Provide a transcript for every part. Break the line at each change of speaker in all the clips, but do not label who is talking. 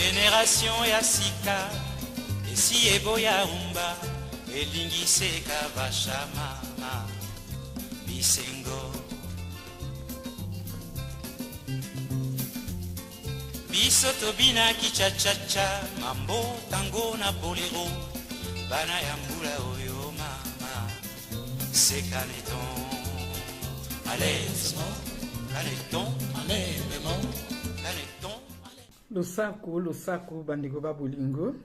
Génération ya sika esi eboya umba elingise kavashama bisengo biso tobina kichachacha mambo tango na bolero bana ya mbula oyo mama c'est caneton allez caneton allez maman caneton
lusaku bandiko ba bolingo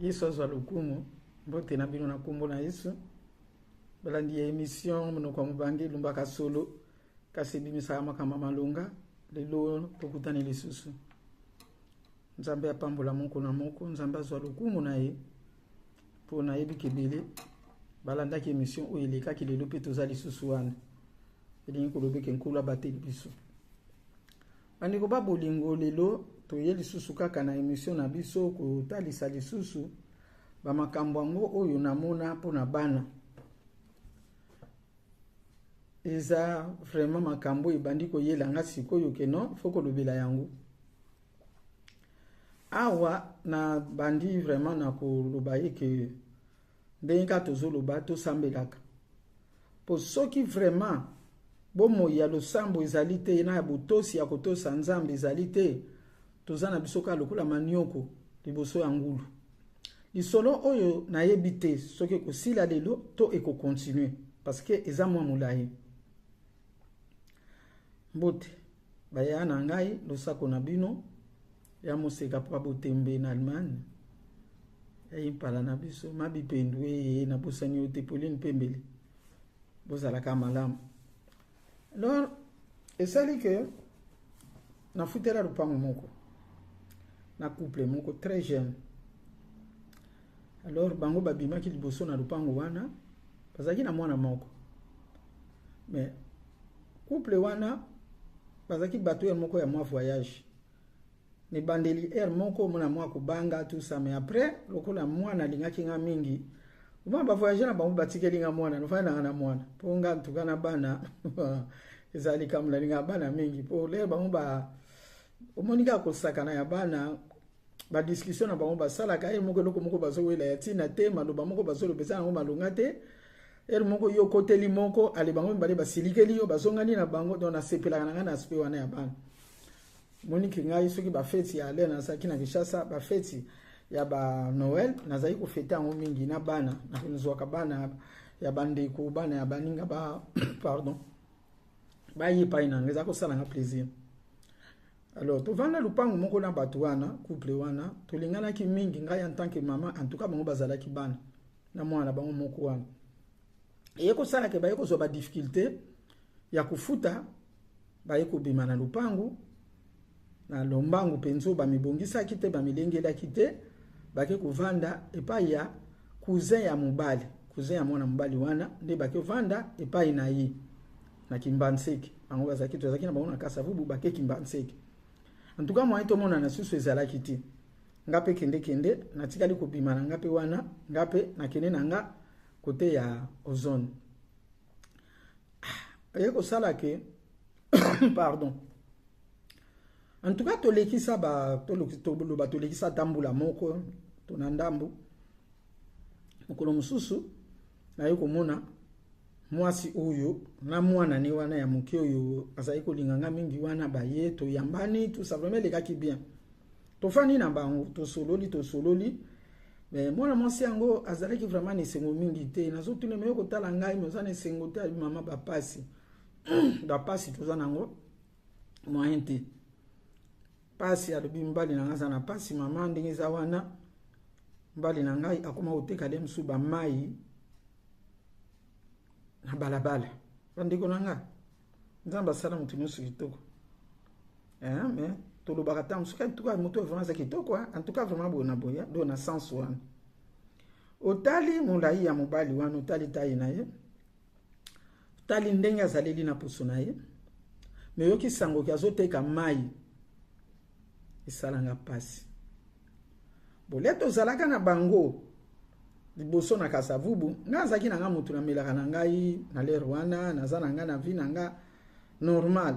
yesu azwa lokumu mbote na bino na kombo na yesu balandi ya émission monoko mubange lumbaka solo kasi bimisa makamba malunga lelo tokutani lisusu nzambe apambola moko na moko nzambe azwa lokumu na ye po na yebi kebele balandaki émission oyo elekaki lelo mpe toza lisusu wana elingi kolobeke nkulu abateli biso bandeko ba bolingo lelo toye lisusu kaka na émission na biso kotalisa lisusu bamakambo yango oyo namona mpo na bana eza vraiment makambo ebandi koyelanga sikoyo keno fo kolobela yango awa na bandi vraiment na koloba ye ke ndenge ka tozoloba tosambelaka po soki vraiment bomoi ya losambo ezali te na ya botosi ya kotosa nzambe ezali te toza na biso ka lokola manioko liboso ya ngulu lisolo oyo nayebi te soki kosila lelo to ekokontinue parce que eza mwa molayi mbote baya na ngai losako na bino ya moseka pa botembe na Allemagne ya impala na biso mabipendu na bosani ote Pauline Pembele bozalaka malamu. Alors esali que na futela lupango moko na couple moko très jeune. Alors bango babimaki liboso na lupango wana bazaki na mwana moko mais couple wana bazaki bato ya moko ya mwa voyage ni bandeli moko mona mwa kubanga tout ça mais après lokola mwana lingaki nga mingi uma ba voyager na bango batikeli nga mwana nofana na mwana ponga tukana bana ezali kamla linga bana mingi po le bango ba omonika kosakana ya bana ba discussion na bango basala ka moko loko moko bazowela ya tina te maloba moko bazolo pesa ngo malunga te moko yo koteli moko ale bango mbale basilikeli yo bazongani na bango dona sepela na ngana aspe wana ya bana moniki ngai soki ba feti ya ale na saki na Kishasa ba feti ya ba Noël nazali ko feta ngo mingi na bana na kunzwaka bana ya bandeko bana ya baninga ba pardon ba yipa ina ngeza ko sala nga plaisir. Alors to vanda lupango moko na bato wana couple wana to lingana ki mingi ngai en tant que maman en tout cas bango bazala ki bana na mwana bango moko wana yeko sala ke bayeko zo ba difficulté ya kufuta bayeko bima na lupango na lombango penzo ba mibongisa kite ba milengela kite bake kuvanda epai ya cousin ya mobali cousin ya mwana mobali wana nde bake vanda epai na yi na Kimbanseki bango bazaki to zaki na bango na Kasavubu bake Kimbanseki en tout cas moi to mona na susu ezala kiti ngape kende na tikali ko bima na ngape wana ngape na kene na nga côté ya ozone yeko sala ke pardon en tout cas to lekisa ba to lekisa tambula moko to na ndambu mokolo mususu na yeko mona mwasi oyo na mwana ni wana ya moke oyo azali kolinganga mingi wana baye to yambani tout ça vraiment lekaki bien to fani na bango to sololi mais mwana mwasi yango azali ki vraiment ni sengo mingi te nazo tune meyo ko tala ngai moza ne sengo te mama ba pasi da pasi to zanango moyen te pasi alobi mbali na ngaza na pasi mama ndenge za wana mbali na ngai akoma oteka dem suba mai na balabala bandiko nanga nzamba sala mutu nyusu kitoko mais to lo bakata musuka tuka mutu vraiment za kitoko en tout cas vraiment bona boya do na sens wana otali mulai ya mobali wana otali tayi na ye tali ndenge azaleli na pusu na ye me yoki sango ki azoteka mai isalanga pasi boleto zalaka na bango liboso na Kasavubu ngazaki na nga mutu na melaka na ngai na lero wana naza na nga na vi na nga normal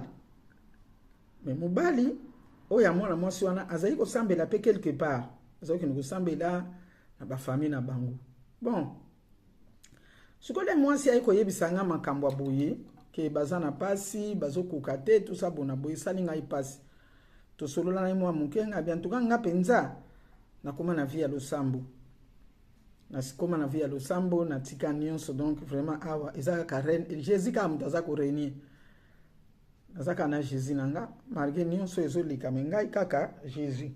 mais mobali oya mwana mwasi wana azali kosambela pe quelque part azali kende kosambela na bafamille na bango. Bon sikole mwasi ayi koyebisa nga makambo boye ke baza na pasi bazokoka te tout ça bona boye sali ngai pasi tosolola na mwa mukenga bien tuka nga penza nakoma na vie ya losambo nasikoma na vie ya losambo na tika nyonso. Donc vraiment awa ezaka karen Jésus ka mutaza ko réunir azaka na Jésus nanga malgré nyonso ezolika mengai kaka Jésus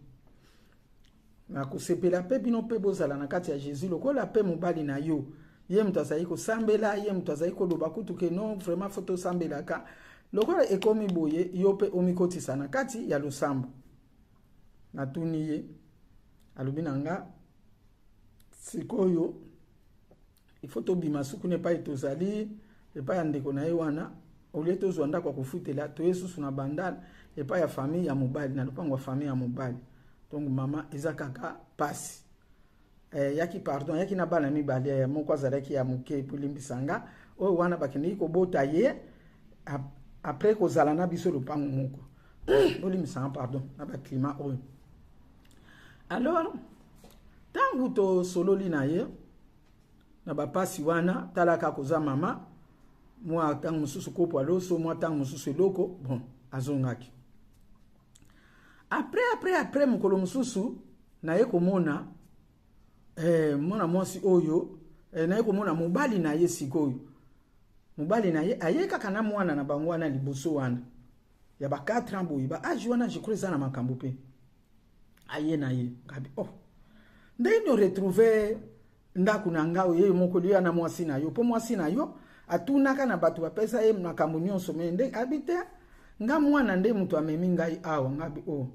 na kusepela pe bino pe bozala na kati ya Jésus lokola pe mobali na yo ye mutazali ko sambela ye mutazali ko loba kutuke non vraiment photo sambela ka lokola ekomi boye yo pe omikotisa na kati ya losambo na tuniye alobi nanga sikoyo ifoto bima suku ne pa itozali e pa ya ndeko na ye wana olie tozwanda kwa kufutela to Yesu na bandana e pa ya famille ya mobali na lupango wa famille ya mobali. Donc mama ezakaka pasi yaki pardon yaki na bana mibali ya moko azalaki ya muke pulimbisanga o wana bakini ko bota ye après kozala na biso lupango moko olimbisanga pardon na ba climat o. Alors tangu to sololi na ye na ba pasi wana talaka koza mama mwa tangu mususu kopo aloso mwa tangu mususu loko bon azongaki. Après mukolo mususu na ye komona mwana mwasi oyo na ye komona mobali na ye sikoyo mobali na ye ayeka kana mwana na bango wana liboso wana ya ba 4 ans boyi ba age wana je crois na makambo pe aye na ye ngabi oh ndeni retrouver ndaku na ngao ye moko liya na mwasi na yo po mwasi na yo atunaka na batu bapesa ye makambo nyonso mende abite nga mwana nde mutu amemi ngai awa ngabi oh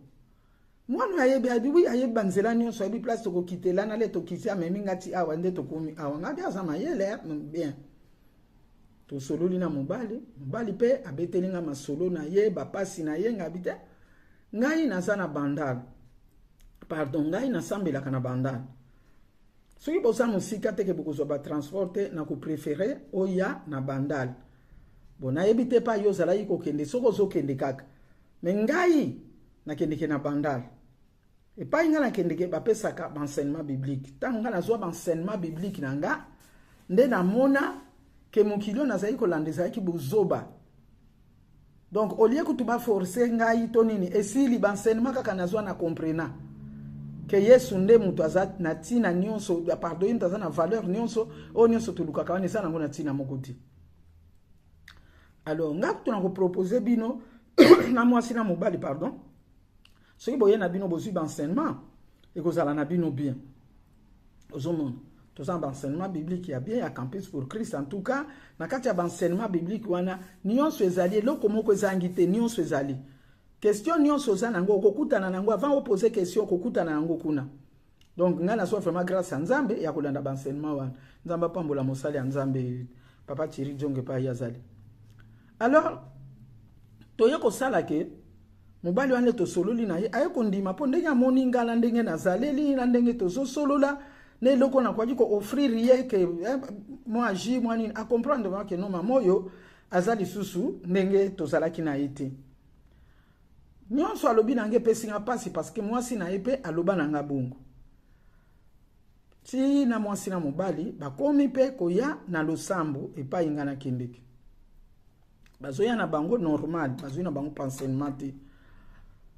mwana ayebi adiwi ayeba nzela nyonso abi place to kokitela na le to kiti amemi ngati awa nde to komi awa ngabi azama yele bien to sololi na mobali pe abetelinga masolo na ye bapasi na ye ngabi te ngai nazana bandal pardon ngai nasambela kana bandal soki bosa musika teke bokozwa ba transporte na ko préférer oya na bandal bona ebite pa yo zala yiko kende soko zo kende kaka mengai na kende ke na bandal e pa inga na kende ke bapesa ka enseignement biblique tanga na zo enseignement biblique nanga nde na mona ke mokilo na zaiko landeza ki bozoba. Donc au lieu que tu ba forcer ngai to nini esili ba enseignement kaka na zo na comprena ke Yesu nde mutu azat na tina nyonso ya pardon ntaza na valeur nyonso o nyonso tulukaka wana sana ngona tina mokoti. Alors nga tuna ko proposer bino na mwasi na mobali pardon soki boye na bino bozwi ba enseignement e kozala na bino bien ozomona toza ba enseignement biblique ya bien ya campus pour Christ en tout cas na kati ya ba enseignement biblique wana nyonso ezali loko moko ezangite nyonso ezali question nyonso za nango okokutana nango avant oposer question okokutana nango kuna. Donc nga na so vraiment grâce à Nzambe ya kolanda ba enseignement wana Nzamba pambola mosali ya Nzambe papa Thierry Jonge pa yazali. Alors toye ko sala ke mobali wane to sololi na ye aye kondima po ndenge amoni ngala ndenge nazaleli na ndenge to so solola ne loko na kwaji ko offrir ye ke moi agi moi ni a comprendre que non mamoyo azali susu ndenge to zalaki na ite nyonso alobi nange pesinga pasi parce que moi si na epe aloba nanga bongo ti na mwasi na mobali bakomi pe koya na losambo epa inga na kendeki bazoya na bango normal bazoya na bango enseignement te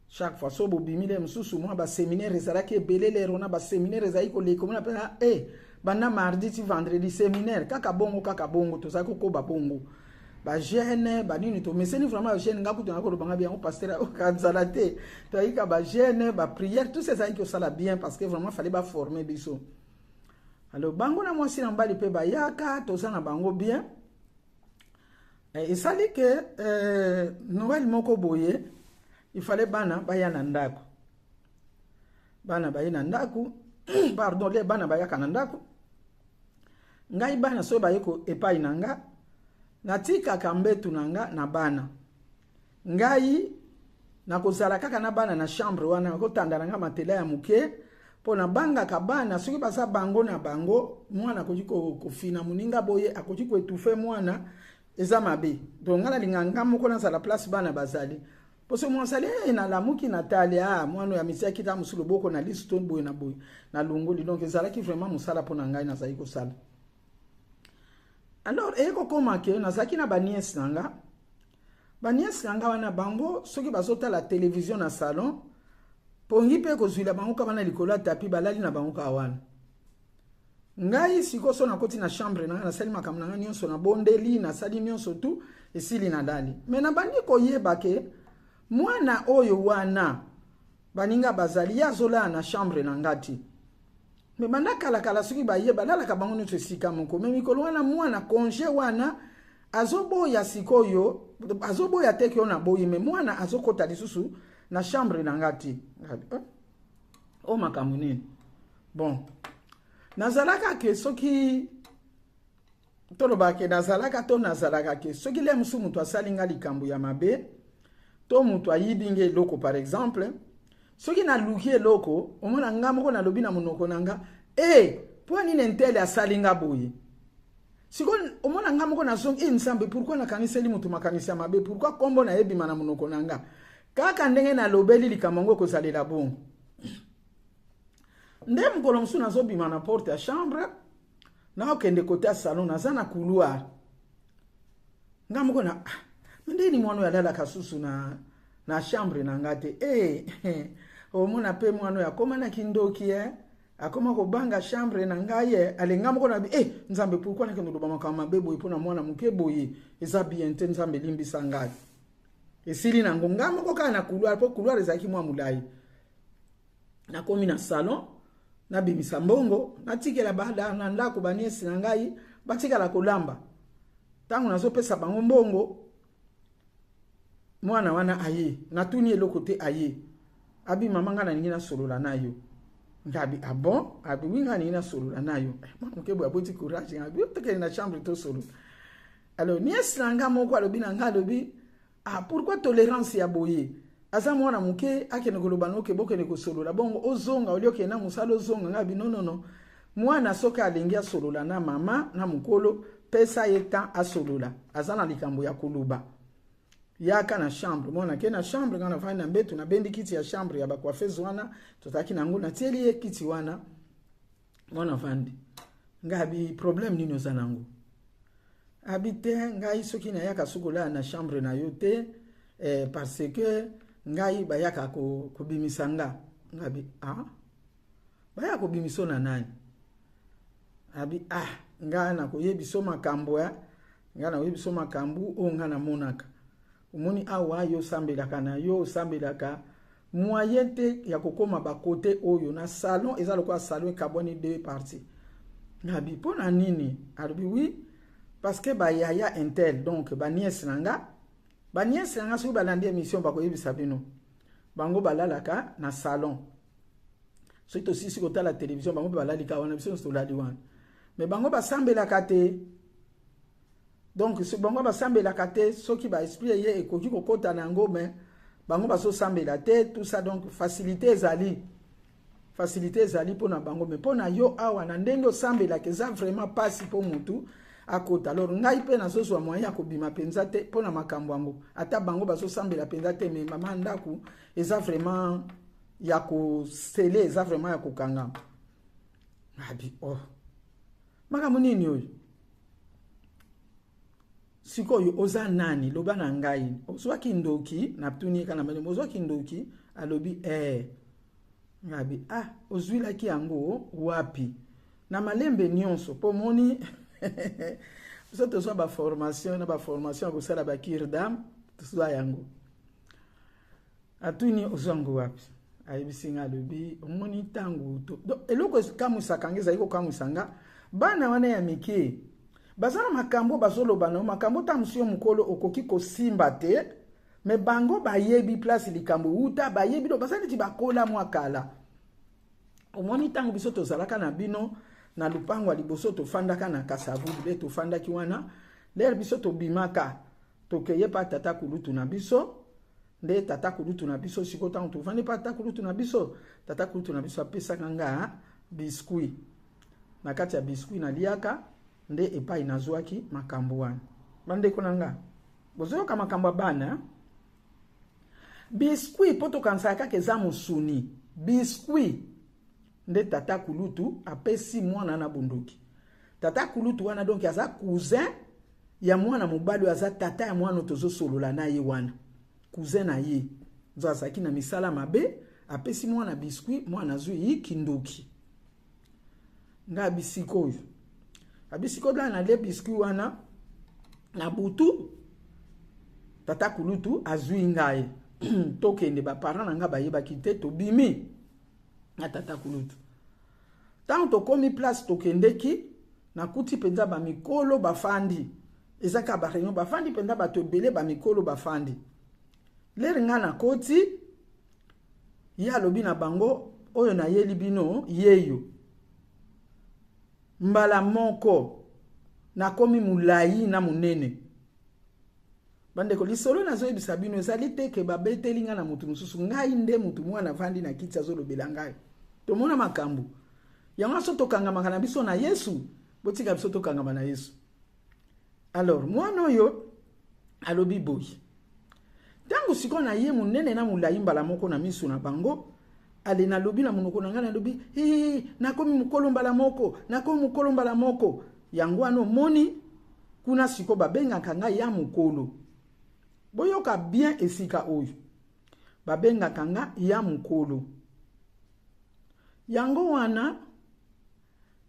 chaque fois so bobimile msusu mwa ba séminaire ezalaki ebele lero na ba séminaire ezali koleka mona pe banda mardi ti vendredi séminaire kaka bongo tozali kokoba bongo ba jeune ba nini to meseni vraiment jeune ngaku to ngako banga bien au pasteur au kanzala te to yika ba jeune ba prière tout ces qui ça la bien parce que vraiment fallait ba former biso. Alors bango na mwasi na mbali pe ba yaka to za na bango bien et ça dit que Noël moko boye il fallait bana baya na ndako bana baya na ndako pardon les bana baya ka na ndako ngai bana so bayeko epai nanga natika kambetu nanga na bana ngai nakozala kaka na bana na chambre wana ko tanda nanga matela ya muke pona banga ka bana soki basa bango na bango mwana ko fina muninga boye akoki ko etufe mwana eza mabe donc ngala linganga moko na sala place bana bazali Poso mwasali na lamuki natali mwano ya misia kita musulu boko na liston boy na lungoli donc ezalaki vraiment musala pona ngai na zali ko sala. Alors eko koma ke na zaki na banies nanga wana bango soki bazota la télévision na salon pongi pe ko zuila bango kama na likola tapi balali na bango ka wana. Ngai siko so na koti na chambre na sali makamna nga nyonso na bondeli na sali nyonso tu esili na dali. Mais na bandi ko yeba ke mwana oyo wana baninga bazali ya zola na chambre na ngati. Me banda kala soki ba yeba lala ka bango nyonso sika moko. Me mikolo wana mwana congé wana azobo ya sikoyo azobo ya teke ona boyi me mwana azokota lisusu na chambre na ngati. O makambo nini? Bon. Nazalaka ke soki toloba ke nazalaka ke soki le musu mutu asalinga likambo ya mabe to mutu ayibinge eloko par exemple soki na luki eloko omona nga moko na lobi na monoko nanga po nini entele asalinga boye siko omona nga moko na zongi nsambe pourquoi na kaniseli mutu makanisi ya mabe pourquoi kombo na yebima na monoko nanga kaka ndenge na lobeli likambo ngo kosalela bongo. Nde mkolo msu nazo bima na porte ya chambre na okende kote ya salon na zana couloir nga mko na mende ni mwano ya lala kasusu na chambre na ngate omona pe mwano ya koma na kindoki akoma ko banga chambre na ngaye alenga mko na nzambe pourquoi na kendo lobama kama bebo ipona mwana muke boye eza bien te nzambe limbisa ngate esili na ngonga mko kana couloir po couloir ezaki mwa mulai na komi na salon na bimisa mbongo na tikela bada na ndako baniesi na ngai batikala kolamba tangu nazo pesa bango mbongo mwana wana aye natuni eloko te aye abi mama ngana ningina solola nayo ngabi bon abi winga ningina solola nayo mkebo aboti courage ngabi tekele na chambre to solo. Alors niesi na nga moko alobi na nga alobi pourquoi tolérance ya boye aza mwana muke akene koloba no ke bokene ko solola bongo ozonga olioke na musalo ozonga ngabi no mwana soka alengia solola na mama na mukolo pesa yeta asolola azana likambo ya kuluba yaka na chambre mwana ke na chambre ngana fanya mbetu na bendi kiti ya chambre ya bakwa fezwana totaki na nguna tieli kiti wana mwana fandi ngabi problem nini ozanango habite ngai soki na yaka sukola na chambre na yote parce que ngai bayaka ko bimisanga ngabi baya ko bimisona nani abi ngana ko yebiso makambo ya ngana yebiso makambu o ngana monaka umoni awa yo sambelaka na yo sambelaka moyente ya kokoma ba côté oyo na salon ezalo kwa salon kaboni deux parties ngabi pona nini arabi oui parce que ba yaya intel donc ba nièce nanga baniesi nga so balandi émission ba ko yebisa bino bango balalaka na salon so to sisi ko tala télévision bango balalika wana biso so lali wana mais bango basambelaka te donc so bango basambelaka te soki ba esprit ye ekoki kokota na ngo mais bango baso sambela te tout ça donc facilité ezali pona bango mais pona yo awa na ndenge osambela ke za vraiment pasi po mutu akota. Alors ngai pe na soso moyen ko bima penza te pona makambo yango ata bango baso sambela penza te mais mama ndaku eza vraiment ya ko sele eza vraiment ya ko kanga abi makambo nini oyo sikoyo oza nani loba na ngai ozwa kindoki na tuni kana mane ozwa kindoki alobi ngabi ozwila ki yango wapi na malembe nyonso po moni soto so ba formation ko sala ba kirdam tswa yango atuni ozango wapi ayibisinga lobi omoni tangu to eloko kamusa kangeza iko kamusanga bana wana ya mike bazana makambo bazoloba na makambo tamsio mukolo okoki ko simba te me bango bayebi place likambo uta bayebi do bazana ti bakola mwakala omoni tangu biso tozalaka na bino na lupango liboso to fandaka na kasavu be to fandaki wana ler biso to bimaka to keye pa tata kulutu na biso nde tata kulutu na biso siko tangu to fandi pa tata kulutu na biso apesa kanga biskuit na kati ya biskuit na liaka nde epai nazwaki makambo wana bande konanga bozoyoka makambo bana biscuit poto kansaka keza musuni biscuit nde tata kulutu apesi mwana na bunduki tata kulutu wana donc aza cousin ya mwana mobali aza tata ya mwana tozo solola na ye wana cousin na ye nzo azaki na misala mabe apesi mwana biscuit mwana zui kindoki nga bisiko abisiko bla na le biscuit wana na butu tata kulutu azui ngai tokende ba parents nga bayeba kite to bimi na tata kulutu tant to komi place tokendeki na kuti penza ba mikolo bafandi ezaka ba réunion bafandi penza ba to belé ba mikolo bafandi leri nga na koti ya lobi na bango oyo na yeli bino yeyo mbala moko na komi mulai na munene bandeko lisolo na zoe bisabino ezali teke babeteli nga na mutu mususu ngai nde mutu mwana vandi na kiti azolobela ngai tomona makambo yango so tokangama na biso na Yesu botika biso tokangama na Yesu alors mwana oyo alobi boyi tangu siko na ye munene na mulai mbala moko na misu na bango ale na lobi na munoko na nga na lobi nakomi mukolo mbala moko nakomi mukolo mbala moko yango ano moni kuna siko babengaka ngai ya mukolo boyoka bien esika oyo babengaka nga ya mukolo yango wana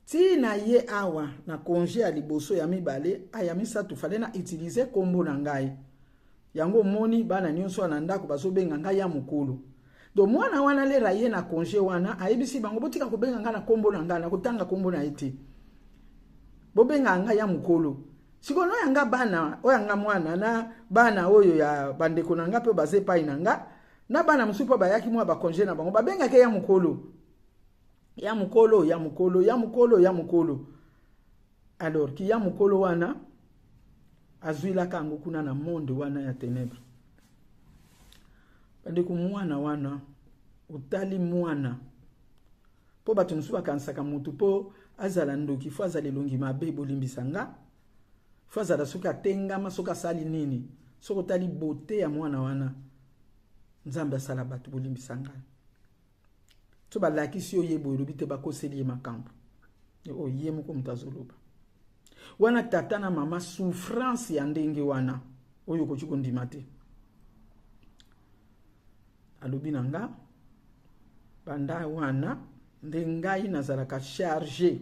tina ye awa na congé ya liboso ya mibale aya misatu fale na utiliser kombo na ngai yango moni bana nyonso na ndako bazobenga ngai ya mukolo do mwana wana lera ye na congé wana ayebisi bango botika kobenga nga na kombo na ngai na kotanga kombo na ete bobenga nga ya mukolo sikono yanga bana oyanga mwana na bana oyo ya bandeko na nga pe baze pai na nga na bana musupa bayaki mwa ba congé na bango babenga ke ya mukolo ya mukolo ya mukolo ya mukolo ya mukolo alors ki ya mukolo wana azuila kango kuna na monde wana ya ténèbres bandeko mwana wana utali mwana po bato musupa kansaka mutu po azala ndoki fo azala elongi mabe bolimbisa nga fo azala soki atengama soki asali nini soki otali bote ya mwana wana nzambe asala bato bolimbisa ngai to balakisi oyo yebo elobi te bakoseli ye makambo oyo ye moko moto azoloba wana tata na mama souffrance ya ndenge wana oyo okoki kondima te alobi na nga banda wana nde ngai nazalaka chargé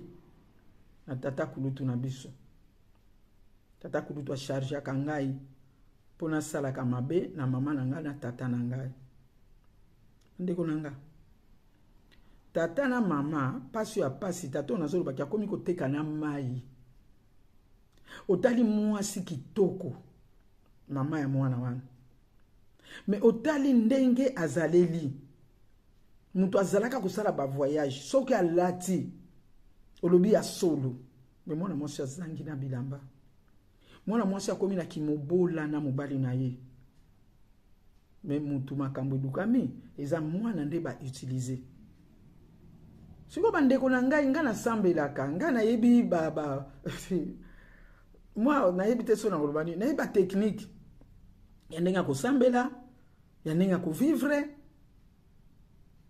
na tata kulutu na biso tata kulutu acharge aka ngai mpo nasalaka mabe na mama na ngai na tata na ngai ndeko na nga tata na mama pasi ya pasi tata oyo nazolobaki akomi koteka na mai otali mwasi kitoko mama ya mwana wana me otali ndenge azaleli mutu azalaka kosala ba voyage soki alati olobi ya solo me mwana mwasi azangi na bilamba mwana mwasi akomi na kimobola na mobali na ye me mutu makambo edukami eza mwana nde ba utiliser siko bandeko na ngai nga nasambelaka nga nayebi moi nayebi te so na koloba nini nayebi ba technique ya ndenge kosambela ya ndenge kovivre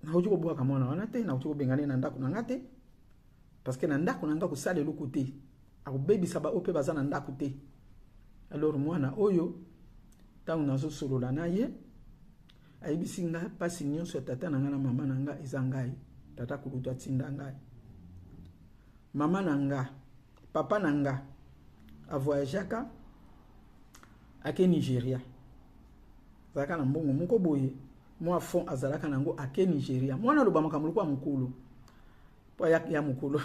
nauti kobwaka mwana wana te nauti kobengana na ndako na nga te parce que na ndako na nga kosala eloko te akobebisa baoyo mpe baza na ndako te alors mwana oyo ntango nazosolola na ye ayebisi nga mpasi nyonso ya tata na nga na mama na nga eza ngai tata kulutu atinda ngai mama na nga papa na nga avoyageaka ake Nigeria azalaka na mbongo moko boye mwa fond azalaka nango ake Nigeria mwana loba makambo kwa mukulu po ya mukulu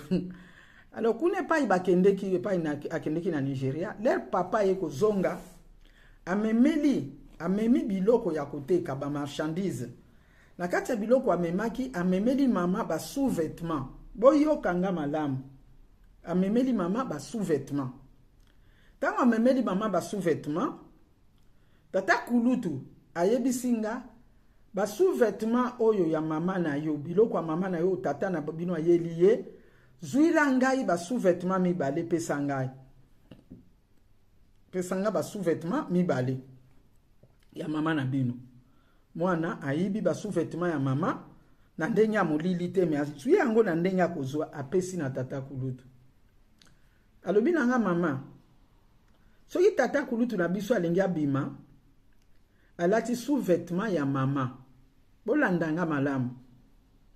alors kuna pa ibakendeki pa akendeki na Nigeria leur papa ye kozonga amemi biloko ya koteka ba marchandise na kati ya biloko amemaki amemeli mama ba sous-vêtements boyo kanga malamu amemeli mama ba sous-vêtements tango amemeli mama ba sous-vêtements tata kulutu ayebisinga ba sous-vêtements oyo ya mama na yo biloko ya mama na yo tata na bino ayeli ye zuila ngai ba sous-vêtements mibale pesa ngai pesa nga ba sous-vêtements mibale ya mama na bino mwana ayibi ba sous-vêtement ya mama na ndenge ya molili te me azwi yango na ndenge ya kozwa apesi na tata kulutu. Alobi nanga mama, soki tata kulutu na biso alingi abima, alati sous-vêtement ya mama. Bolandanga malamu.